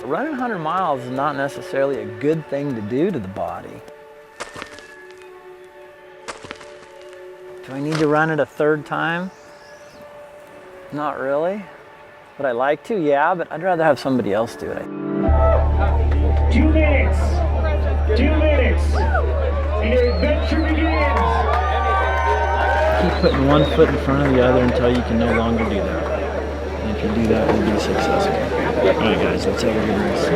running 100 miles is not necessarily a good thing to do to the body. Do I need to run it a third time? Not really. Would I like to? Yeah, but I'd rather have somebody else do it. 2 minutes. 2 minutes. And your adventure begins. Keep putting one foot in front of the other until you can no longer do that. And if you do that, you'll be successful. All right, guys, let's have a good race.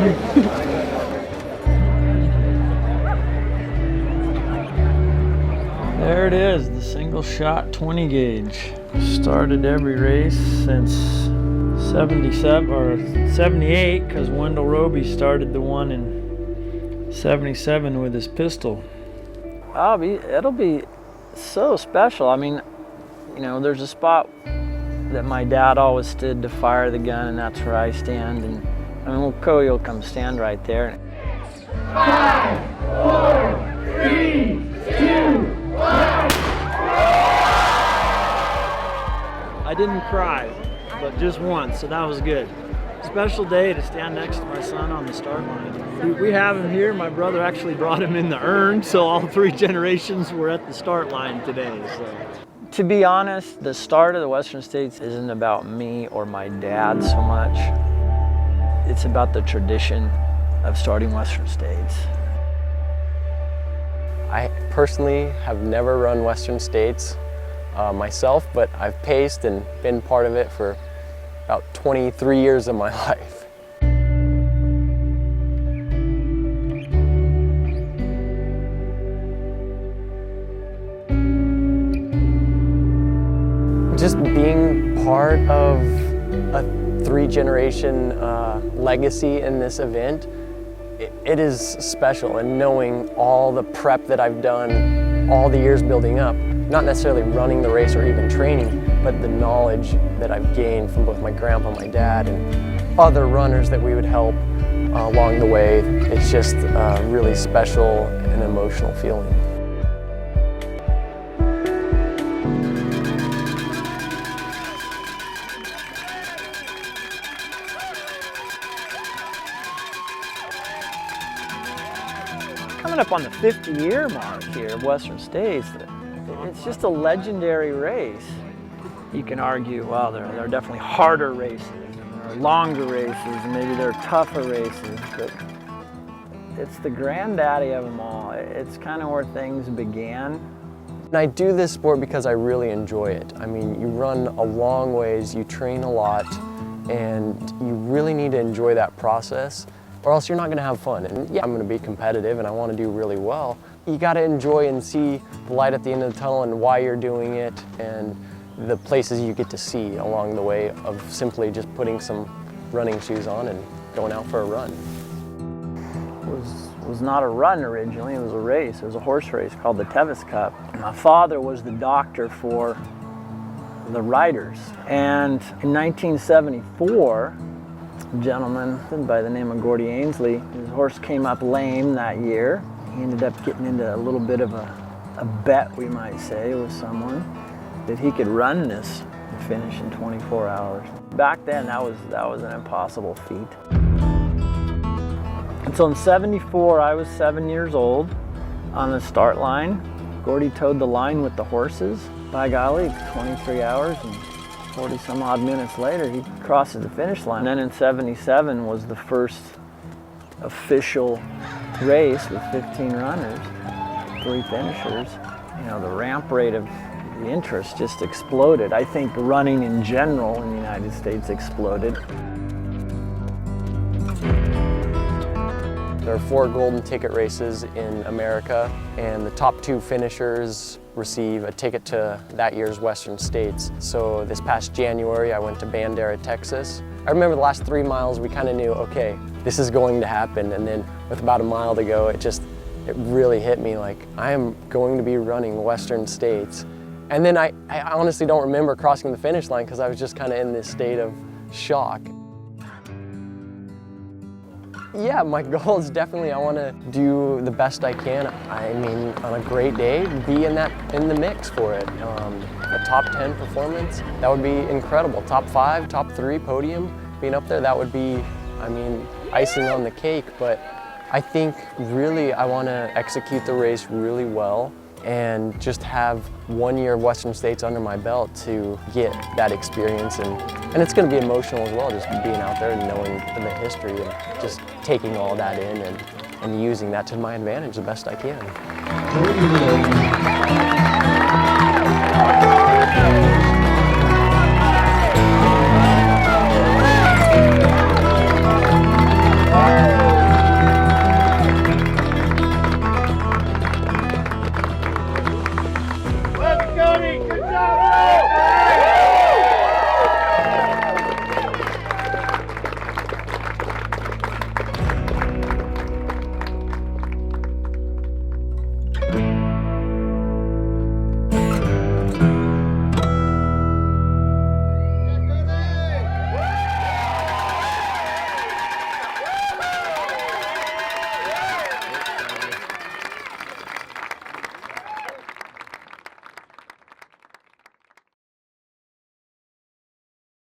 There it is, the single shot 20 gauge. Started every race since 77 or 78, because Wendell Roby started the one in 77 with his pistol. It'll be so special. I mean, you know, there's a spot that my dad always stood to fire the gun, and that's where I stand. And I mean, Cody will come stand right there. 5, 4, 3, 2, 1. I didn't cry, but just once, so that was good. Special day to stand next to my son on the start line. We have him here. My brother actually brought him in the urn, so all 3 generations were at the start line today. So. To be honest, the start of the Western States isn't about me or my dad so much. It's about the tradition of starting Western States. I personally have never run Western States myself, but I've paced and been part of it for about 23 years of my life. Just being part of a 3-generation legacy in this event, it is special, and knowing all the prep that I've done, all the years building up, not necessarily running the race or even training, but the knowledge that I've gained from both my grandpa, my dad, and other runners that we would help along the way. It's just a really special and emotional feeling. Coming up on the 50-year mark here of Western States, it's just a legendary race. You can argue, well, there are definitely harder races, and there are longer races, and maybe there are tougher races, but it's the granddaddy of them all. It's kind of where things began. And I do this sport because I really enjoy it. I mean, you run a long ways, you train a lot, and you really need to enjoy that process, or else you're not gonna have fun. And yeah, I'm gonna be competitive and I wanna do really well. You gotta enjoy and see the light at the end of the tunnel and why you're doing it, and the places you get to see along the way of simply just putting some running shoes on and going out for a run. It was not a run originally, it was a race. It was a horse race called the Tevis Cup. My father was the doctor for the riders. And in 1974, a gentleman by the name of Gordy Ainsley, his horse came up lame that year. He ended up getting into a little bit of a bet, we might say, with someone that he could run this and finish in 24 hours. Back then, that was an impossible feat. And so in '74, I was 7 years old on the start line. Gordy towed the line with the horses. By golly, 23 hours and 40 some odd minutes later, he crosses the finish line. And then in '77 was the first official race with 15 runners, 3 finishers. You know, the ramp rate of the interest just exploded. I think running in general in the United States exploded. There are 4 golden ticket races in America, and the top 2 finishers receive a ticket to that year's Western States. So this past January, I went to Bandera, Texas. I remember the last 3 miles, we kind of knew, okay, this is going to happen. And then with about a mile to go, it really hit me like, I am going to be running Western States. And then I honestly don't remember crossing the finish line because I was just kind of in this state of shock. Yeah, my goal is definitely I want to do the best I can. I mean, on a great day, be in the mix for it. A top 10 performance, that would be incredible. Top 5, top 3 podium, being up there, that would be, I mean, icing on the cake, but I think really I want to execute the race really well and just have 1 year of Western States under my belt to get that experience. And it's going to be emotional as well, just being out there and knowing the history and just taking all that in and using that to my advantage the best I can.